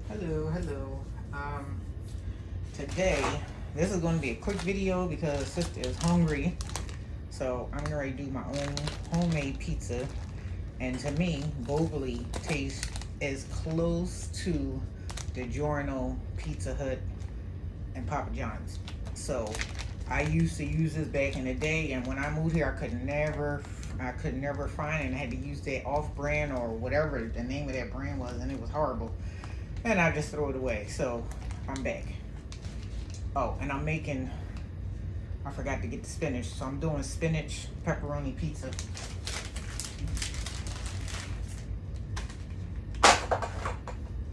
Hello. Today, this is going to be a quick video because sister is hungry. So I'm going to do my own homemade pizza. And to me, Boboli tastes as close to DiGiorno, Pizza Hut, and Papa John's. So I used to use this back in the day, and when I moved here, I could never find it, and I had to use that off-brand or whatever the name of that brand was, and it was horrible. And I just throw it away. So I'm back. Oh, and I forgot to get the spinach. So I'm doing spinach pepperoni pizza.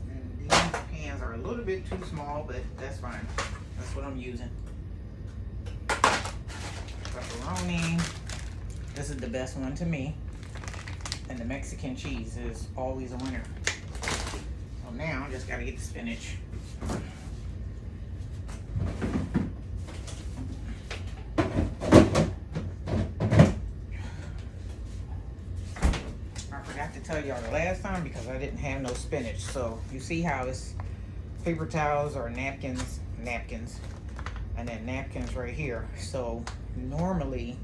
And these pans are a little bit too small, but that's fine. That's what I'm using. Pepperoni. This is the best one to me. And the Mexican cheese is always a winner. So now I just gotta get the spinach. I forgot to tell y'all the last time because I didn't have no spinach. So you see how it's paper towels or napkins, and then napkins right here. So normally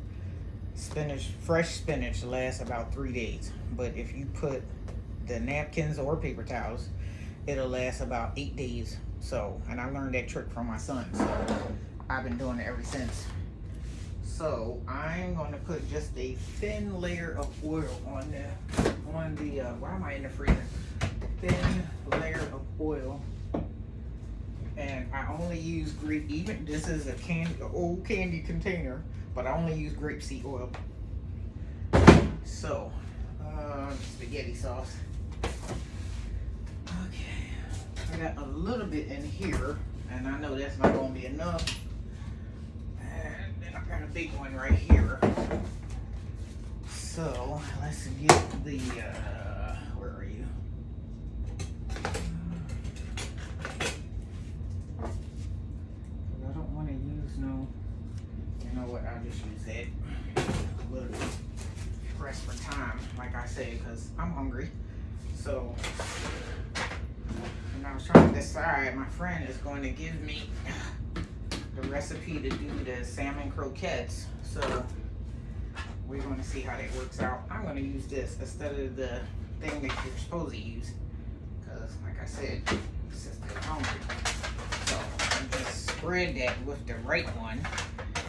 fresh spinach lasts about 3 days. But if you put the napkins or paper towels, it'll last about 8 days. So, and I learned that trick from my son. So I've been doing it ever since. So I'm gonna put just a thin layer of oil on the why am I in the freezer? Thin layer of oil. And I only use this is an old candy container, but I only use grapeseed oil. So, spaghetti sauce. Okay, I got a little bit in here, and I know that's not gonna be enough. And then I got a big one right here. So, let's get the, where are you? I don't want to use you know what, I'll just use that. A little bit pressed for time, like I said, because I'm hungry. So, and I was trying to decide, my friend is going to give me the recipe to do the salmon croquettes. So, we're going to see how that works out. I'm going to use this instead of the thing that you're supposed to use. Because, like I said, sister's hungry. So, I just spread that with the right one.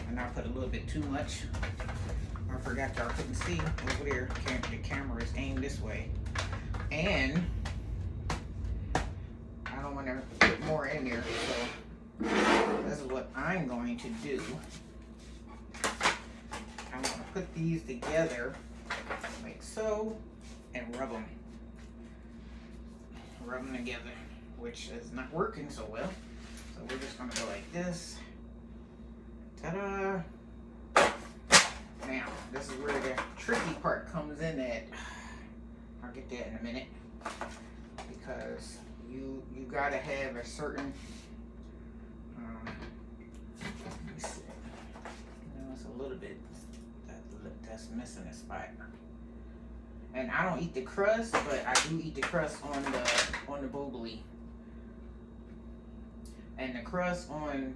And I put a little bit too much. I forgot y'all couldn't see over there. The camera is aimed this way. And I don't want to put more in there. So this is what I'm going to do. I'm going to put these together like so and rub them. Rub them together, which is not working so well. So we're just going to go like this. Ta-da! Now, this is where the tricky part comes in at. I'll get that in a minute. Because you gotta have a certain, let me see. It's a little bit, that's missing a spot. And I don't eat the crust, but I do eat the crust on the Boboli. And the crust on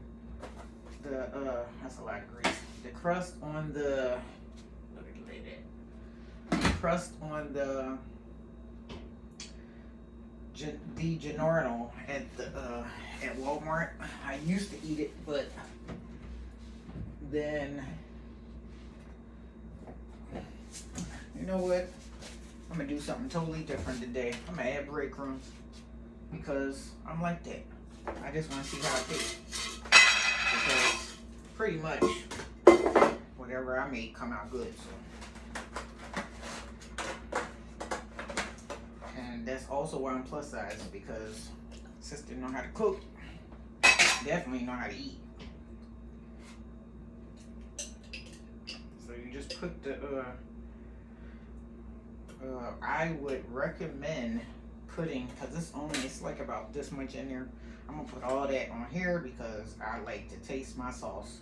the, that's a lot of grease. The crust on the, look at that. Crust on the DiGiorno at Walmart. I used to eat it, but then, you know what? I'm gonna do something totally different today. I'm gonna add breadcrumbs because I'm like that. I just want to see how it tastes. Because pretty much whatever I make come out good. So. And that's also why I'm plus size, because sister know how to cook, definitely know how to eat. So you just put the I would recommend putting, because it's like about this much in there. I'm gonna put all that on here because I like to taste my sauce.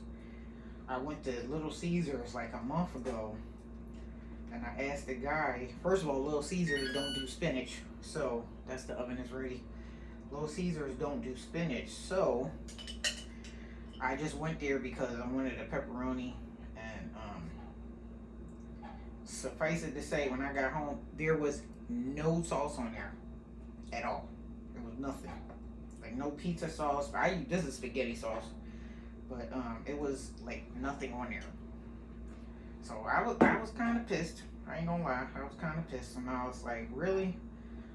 I went to Little Caesars like a month ago, and I asked the guy, first of all, Little Caesars don't do spinach, so that's the oven is ready. Little Caesars don't do spinach, so I just went there because I wanted a pepperoni. And suffice it to say, when I got home, there was no sauce on there at all. There was nothing, like no pizza sauce. This is spaghetti sauce, but it was like nothing on there. So I was kind of pissed. I ain't gonna lie, I was kind of pissed, and I was like, really?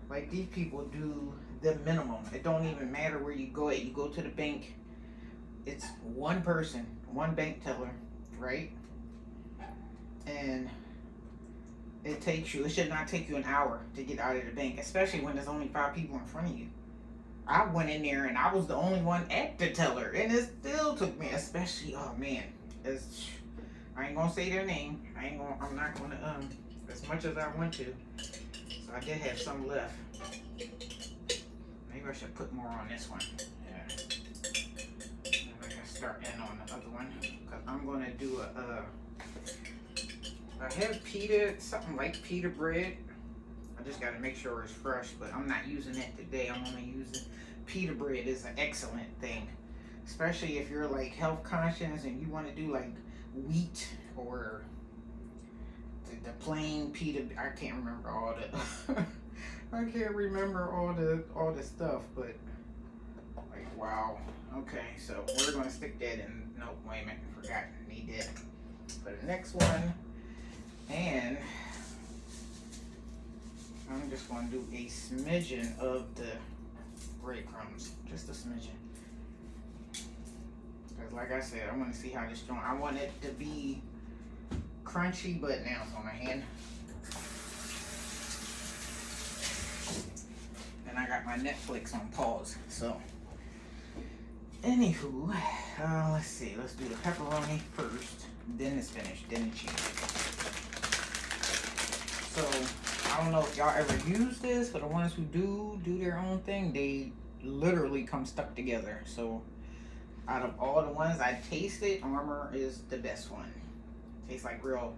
Like, these people do the minimum. It don't even matter where you go at. You go to the bank, it's one person, one bank teller, right? And it should not take you an hour to get out of the bank, especially when there's only 5 people in front of you. I went in there and I was the only one at the teller, and it still took me, especially, oh man, I ain't gonna say their name. I'm not gonna, as much as I want to. So I did have some left. Maybe I should put more on this one. Yeah. And I can start in on the other one, because I'm gonna do I have something like pita bread. I just gotta make sure it's fresh, but I'm not using that today. I'm only using pita bread. Is an excellent thing, especially if you're like health conscious and you want to do like wheat or the plain pita. I can't remember all the I can't remember all the stuff, but like, wow. Okay, so we're gonna stick that in. No, wait a minute, forgot, need that for the next one. And I'm just gonna do a smidgen of the breadcrumbs, just a smidgen. Because like I said, I want to see how this joint, I want it to be crunchy, but now it's on my hand. And I got my Netflix on pause, so. Anywho, let's see, let's do the pepperoni first, then the spinach, then the cheese. So, I don't know if y'all ever use this, but the ones who do their own thing, they literally come stuck together. So, out of all the ones I tasted, Armour is the best one. Tastes like real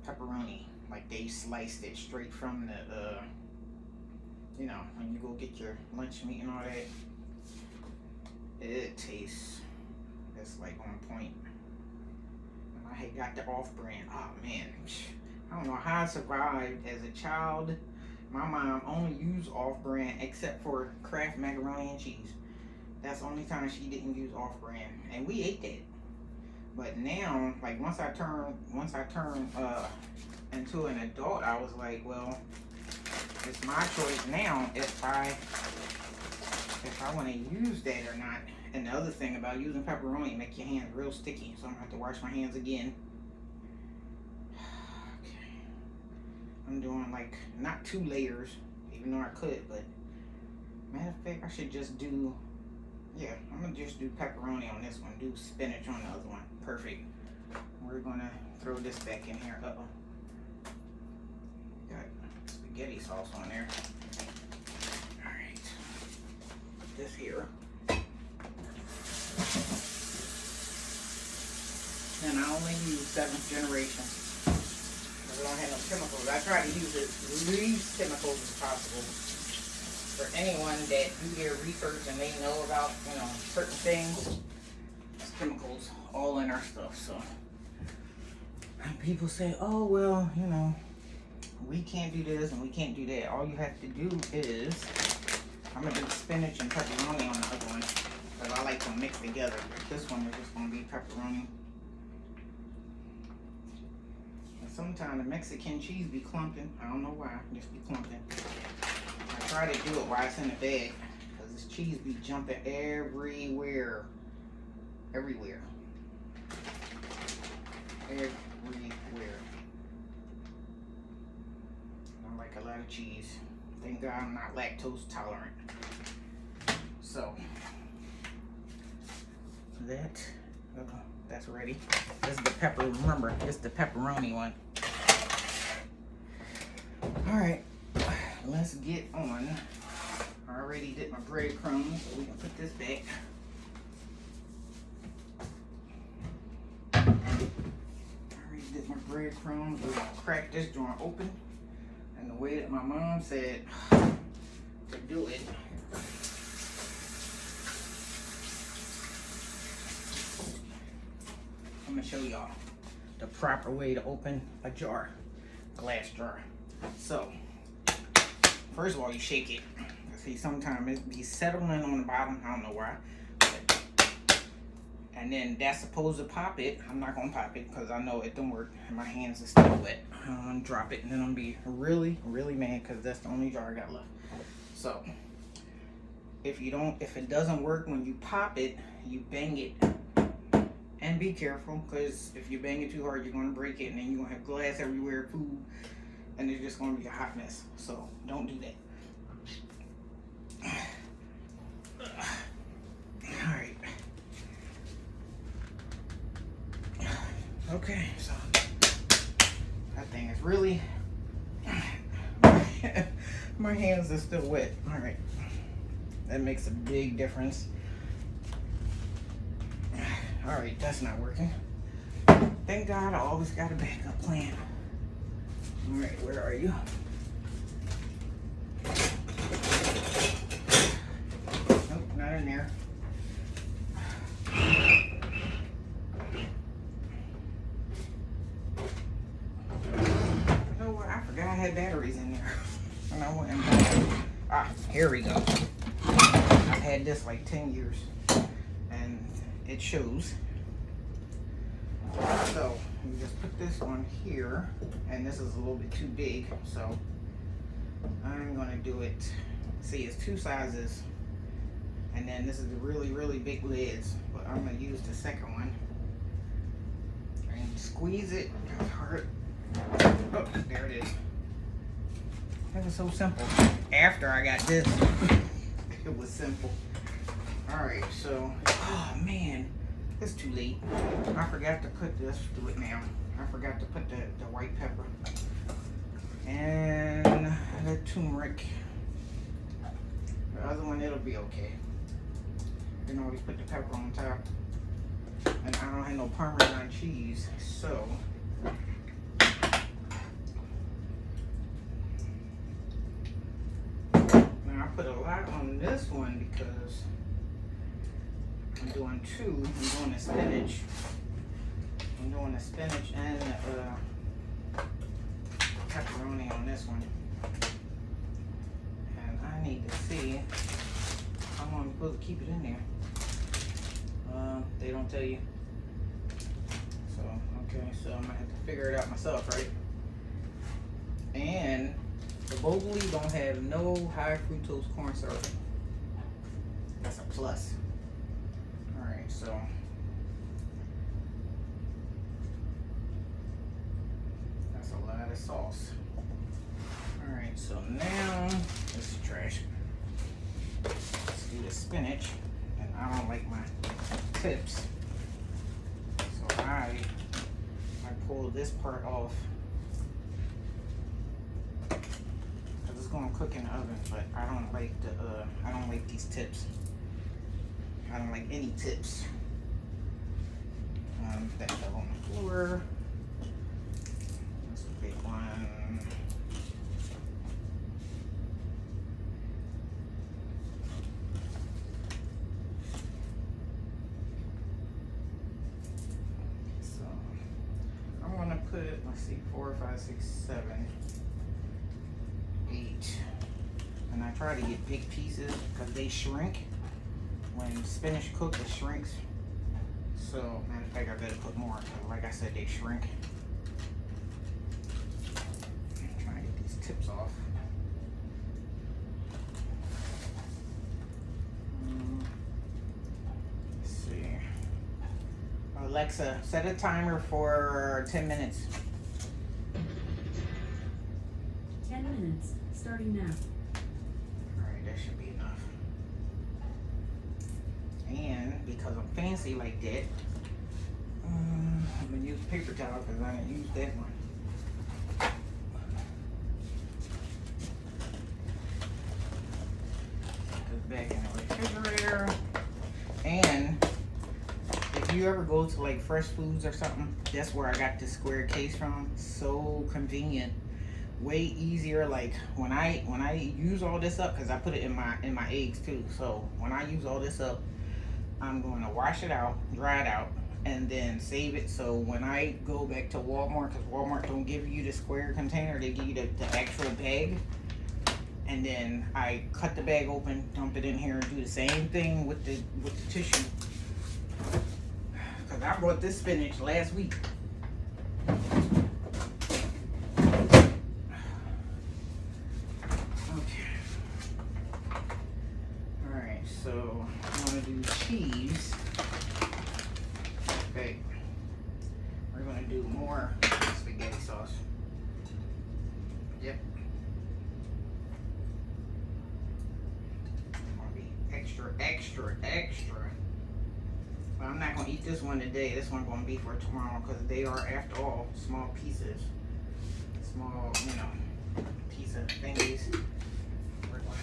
pepperoni. Like they sliced it straight from the, you know, when you go get your lunch meat and all that. It tastes, it's like on point. And I had got the off-brand. Oh man, I don't know how I survived as a child. My mom only used off-brand except for Kraft macaroni and cheese. That's the only time she didn't use off-brand, and we ate that. But now, like once I turned into an adult, I was like, well, it's my choice now if I want to use that or not. And the other thing about using pepperoni, make your hands real sticky, so I'm gonna have to wash my hands again. Okay, I'm doing like not 2 layers, even though I could, but matter of fact, I should just do. Yeah, I'm gonna just do pepperoni on this one, do spinach on the other one. Perfect. We're gonna throw this back in here. Uh-oh. Got spaghetti sauce on there. Alright. Put this here. And I only use 7th generation. I don't have no chemicals. I try to use as least chemicals as possible. For anyone that do their research and they know about, you know, certain things, there's chemicals all in our stuff. So and people say, oh well, you know, we can't do this and we can't do that. All you have to do is, I'm gonna do spinach and pepperoni on the other one because I like them mixed together. This one is just gonna be pepperoni. And sometimes the Mexican cheese be clumping. I don't know why, just be clumping. I try to do it while it's in the bag because this cheese be jumping everywhere. Everywhere. I like a lot of cheese. Thank God I'm not lactose tolerant. So, that's ready. This is the pepper, remember, this is the pepperoni one. Alright. Let's get on. I already did my breadcrumbs, so we can put this back. I already did my breadcrumbs. We're gonna crack this joint open. And the way that my mom said to do it, show y'all the proper way to open a jar, glass jar. So, first of all, you shake it. See, sometimes it be settling on the bottom. I don't know why. And then that's supposed to pop it. I'm not gonna pop it because I know it don't work. And my hands are still wet. I'm gonna drop it and then I'm gonna be really, really mad because that's the only jar I got left. So, if it doesn't work when you pop it, you bang it. And be careful, because if you bang it too hard, you're gonna break it and then you're gonna have glass everywhere, food, and it's just gonna be a hot mess. So don't do that. All right. Okay, so that thing is really, my hands are still wet. All right, that makes a big difference. All right, that's not working. Thank God I always got a backup plan. All right, where are you? Nope, not in there. You know what? I forgot I had batteries in there. And I went and bought them. Ah, here we go. I've had this like 10 years. And it shows. So you just put this on here, and this is a little bit too big, so I'm gonna do it. See, it's two sizes, and then this is the really, really big lids, but I'm gonna use the second one and squeeze it hard. Oh, there it is. That was so simple. After I got this, it was simple. All right, so, oh man, it's too late. I forgot to put this, do it now. I forgot to put the white pepper and the turmeric. The other one, it'll be okay. You can always put the pepper on top. And I don't have no Parmesan cheese, so. Now I put a lot on this one because I'm doing two. I'm doing the spinach. I'm doing the spinach and the pepperoni on this one. And I need to see how long I'm supposed to keep it in there. They don't tell you. So, okay, so I'm gonna have to figure it out myself, right? And the Bogoli don't have no high fructose corn syrup. That's a plus. So that's a lot of sauce. All right, so now this is trash. Let's do the spinach, and I don't like my tips, so I pull this part off because it's going to cook in the oven. But I don't like these tips. I don't like any tips. That fell on the floor. That's a big one. So I'm gonna put, let's see, 4, 5, 6, 7, 8. And I try to get big pieces because they shrink. When spinach cooks, it shrinks. So, matter of fact, I better put more. Like I said, they shrink. I'm trying to get these tips off. Let's see. Alexa, set a timer for 10 minutes. 10 minutes, starting now. Alright, that should be enough. And because I'm fancy like that, I'm gonna use paper towel because I didn't use that one. Put this back in the refrigerator. And if you ever go to like Fresh Foods or something, that's where I got this square case from. So convenient, way easier. Like when I use all this up, because I put it in my eggs too. So when I use all this up, I'm going to wash it out, dry it out, and then save it. So when I go back to Walmart, because Walmart don't give you the square container, they give you the actual bag. And then I cut the bag open, dump it in here, and do the same thing with the tissue. Because I bought this spinach last week. Okay. Alright, so I'm going to do cheese. Okay. We're going to do more spaghetti sauce. Yep. Extra. But I'm not gonna eat this one today. This one's gonna be for tomorrow because they are, after all, small pieces. Small, piece of thingies. We're going.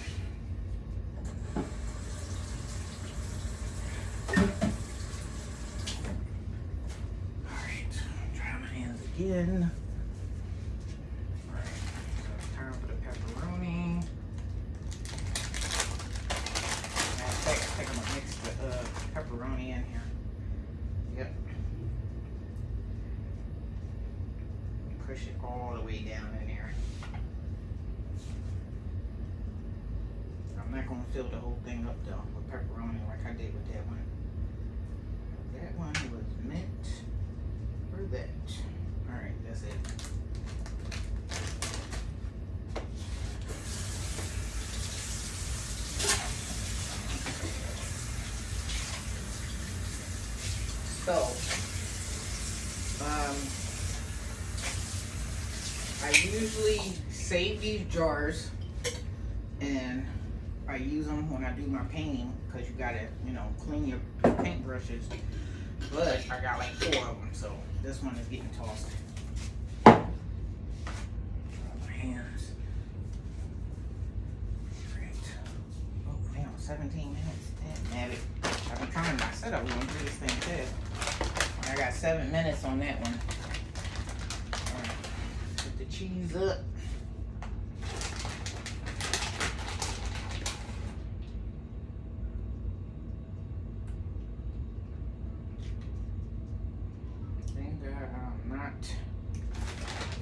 Alright, try my hands again. Alright, so it's time for the pepperoni. I'm gonna mix the pepperoni in here. Yep. Push it all the way down in there. I'm not gonna fill the whole thing up though with pepperoni like I did with that one. That one was meant for that. Alright, that's it. So, I usually save these jars and I use them when I do my painting because you gotta, clean your paint brushes. But I got like 4 of them, so this one is getting tossed. My hands. Great. Oh, damn, 17 minutes. Damn, it. I've been trying. I said I was gonna do this thing fast. I got 7 minutes on that one. All right, put the cheese up. Thank God I'm not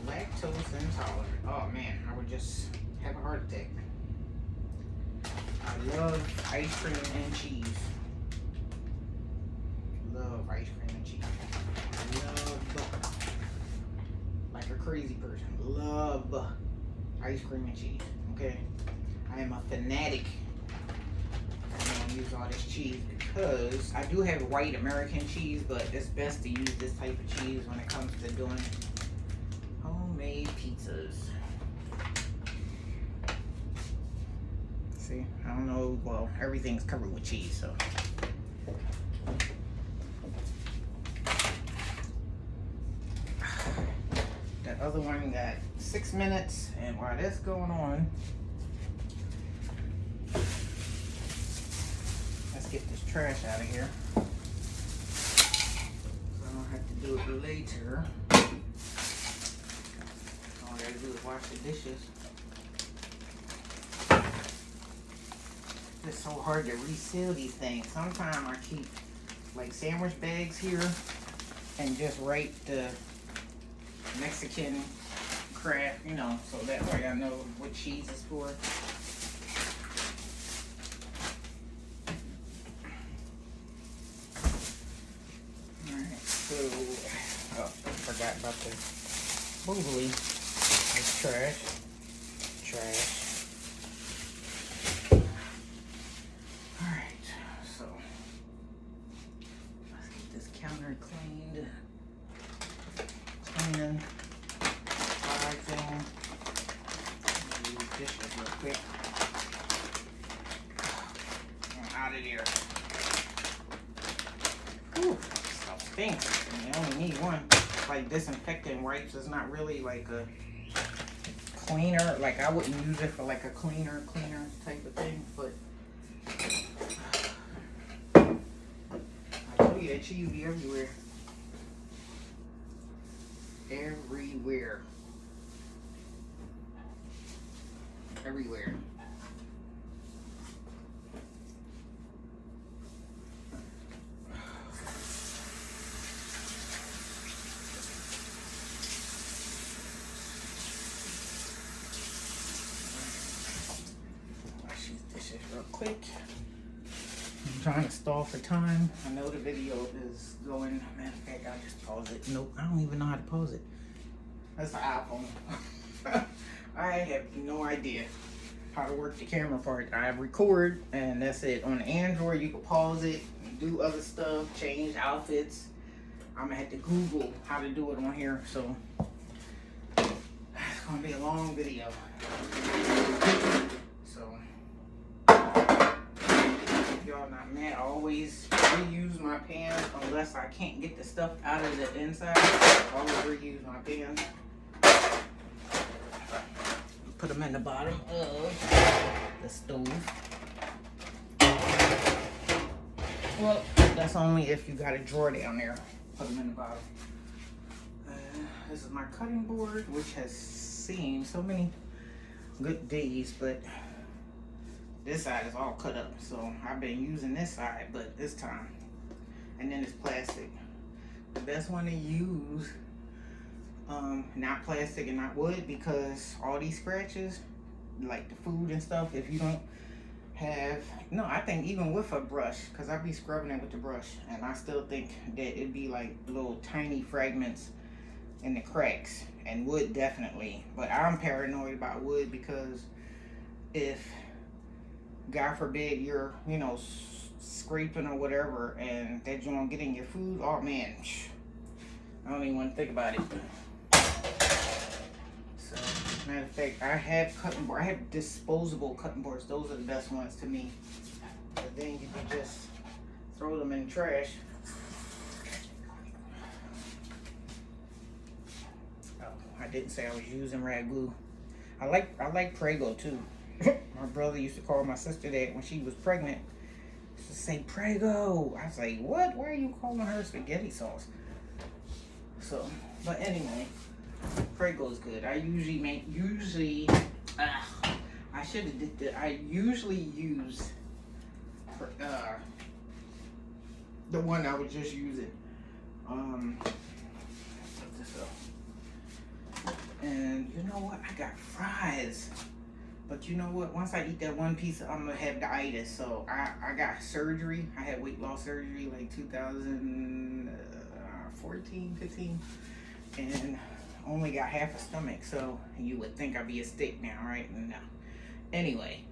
lactose intolerant. Oh man, I would just have a heart attack. I love ice cream and cheese. Love ice cream and cheese. Love, like a crazy person, love ice cream and cheese. Okay, I am a fanatic. I'm gonna use all this cheese because I do have white American cheese, but it's best to use this type of cheese when it comes to doing homemade pizzas. See, I don't know, well, everything's covered with cheese, so. That other one got 6 minutes, and while that's going on, let's get this trash out of here. So I don't have to do it later. All I gotta do is wash the dishes. It's so hard to reseal these things. Sometimes I keep like sandwich bags here and just write the Mexican craft, so that way I know what cheese is for. Alright, so, I forgot about the boobly. It's trash. Alright, so let's get this counter cleaned. Cleaning everything. Use dishes real quick. I'm out of there. Whew, stuff stinks. And you only need one. Like disinfectant wipes is not really like a cleaner. Like I wouldn't use it for like a cleaner type of thing, but I told you that cheese be everywhere. Everywhere. quick. I'm trying to stall for time. I know the video is going. Matter of fact, I'll just pause it. Nope, I don't even know how to pause it. That's an iPhone. I have no idea how to work the camera part. I record and that's it. On Android, you can pause it, do other stuff, change outfits. I'm gonna have to Google how to do it on here, so it's gonna be a long video. So if y'all not mad, I always reuse my pans unless I can't get the stuff out of the inside. I always reuse my pans. Put them in the bottom of the stove. Well, that's only if you got a drawer down there. Put them in the bottom. This is my cutting board, which has seen so many good days, but this side is all cut up. So I've been using this side, but this time. And then it's plastic. The best one to use, not plastic and not wood, because all these scratches, like the food and stuff, if you don't have, no, I think even with a brush, because I be scrubbing it with the brush, and I still think that it'd be like little tiny fragments in the cracks, and wood definitely. But I'm paranoid about wood because if, God forbid, you're, you know, scraping or whatever, and that joint get in your food, oh man, I don't even want to think about it. So, matter of fact, I have cutting board. I have disposable cutting boards. Those are the best ones to me. But then you can just throw them in the trash. Oh, I didn't say I was using rag glue. I like Prego too. My brother used to call my sister that when she was pregnant. He used to say Prego. I was like, what? Why are you calling her spaghetti sauce? So, but anyway, Prego is good. I usually I should have did that. I usually use the one I was just using. Put this up. And you know what? I got fries. But you know what? Once I eat that one piece, I'm gonna have itis. So I got surgery. I had weight loss surgery like 2014, 15, and only got half a stomach. So you would think I'd be a stick now, right? No. Anyway,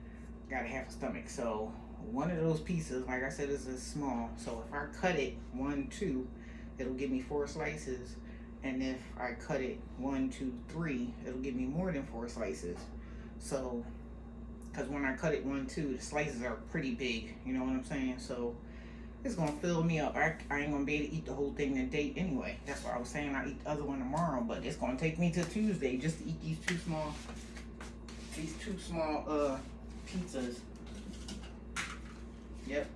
got a half a stomach. So one of those pieces, like I said, is small. So if I cut it 1, 2, it'll give me 4 slices. And if I cut it 1, 2, 3, it'll give me more than 4 slices. So, because when I cut it 1, 2, the slices are pretty big, you know what I'm saying? So, it's going to fill me up. I ain't going to be able to eat the whole thing in a day anyway. That's why I was saying I eat the other one tomorrow, but it's going to take me till Tuesday just to eat these two small pizzas. Yep.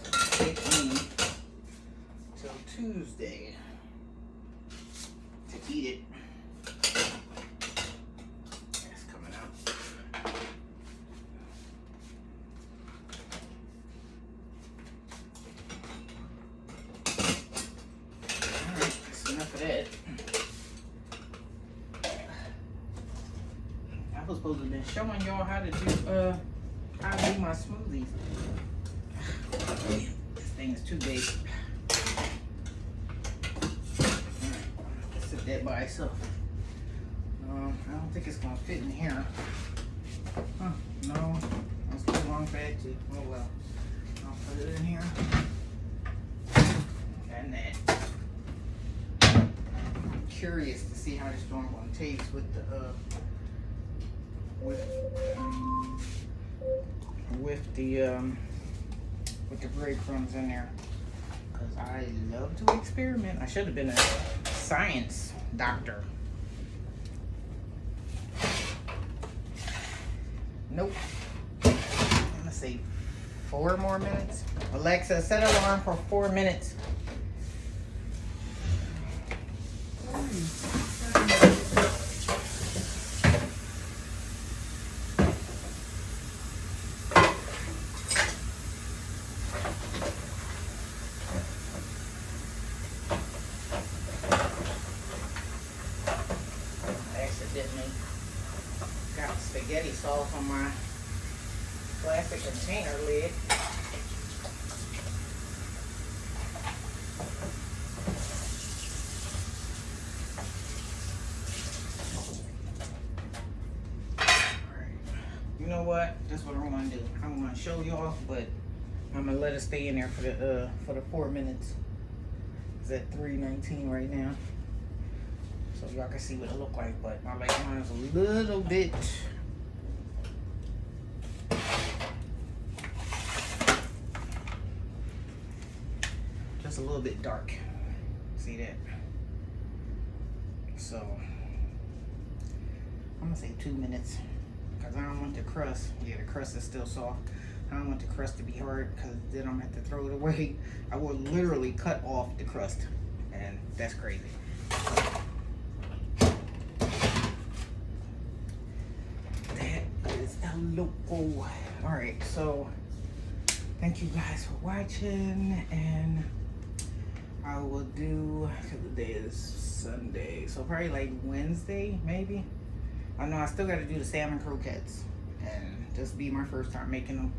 So, take me till Tuesday to eat it. I was supposed to be showing y'all how to do my smoothies. This thing is too big. Let's sit that by itself. I don't think it's gonna fit in here. Huh, no, it's too long for that too. Oh well. I'll put it in here. And that. I'm curious to see how this joint gonna taste with the with the breadcrumbs in there, because I love to experiment. I should have been a science doctor. Nope. I'm gonna say 4 more minutes. Alexa, set an alarm for 4 minutes. Got spaghetti sauce off on my plastic container lid. You know what? That's what I'm gonna do. I'm gonna show y'all, but I'm gonna let it stay in there for the 4 minutes. It's at 3:19 right now, so y'all can see what it look like. But I like mine a little bit. Just a little bit dark. See that? So I'm gonna say 2 minutes. Because I don't want the crust. Yeah, the crust is still soft. I don't want the crust to be hard because then I'm going to have to throw it away. I will literally cut off the crust. And that's crazy. That is a loco. Alright, so thank you guys for watching. And I will do, because the day is Sunday. So probably like Wednesday, maybe. I know I still got to do the salmon croquettes, and this will be my first time making them.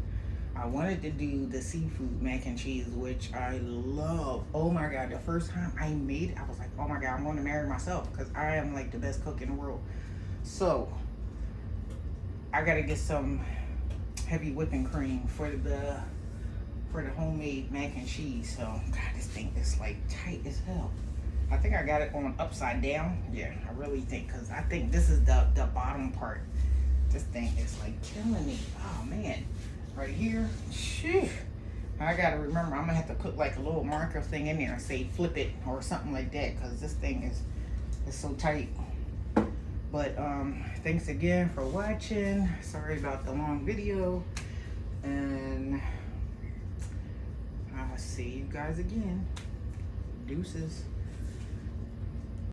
I wanted to do the seafood mac and cheese, which I love. Oh my God, the first time I made it, I was like, oh my God, I'm going to marry myself because I am like the best cook in the world. So I got to get some heavy whipping cream for the homemade mac and cheese. So God, this thing is like tight as hell. I think I got it on upside down. Yeah, I really think, because I think this is the bottom part. This thing is like killing me. Oh man, right here. Phew. I gotta remember, I'm gonna have to put like a little marker thing in there and say flip it or something like that, because this thing is so tight. But thanks again for watching. Sorry about the long video, and I'll see you guys again. Deuces.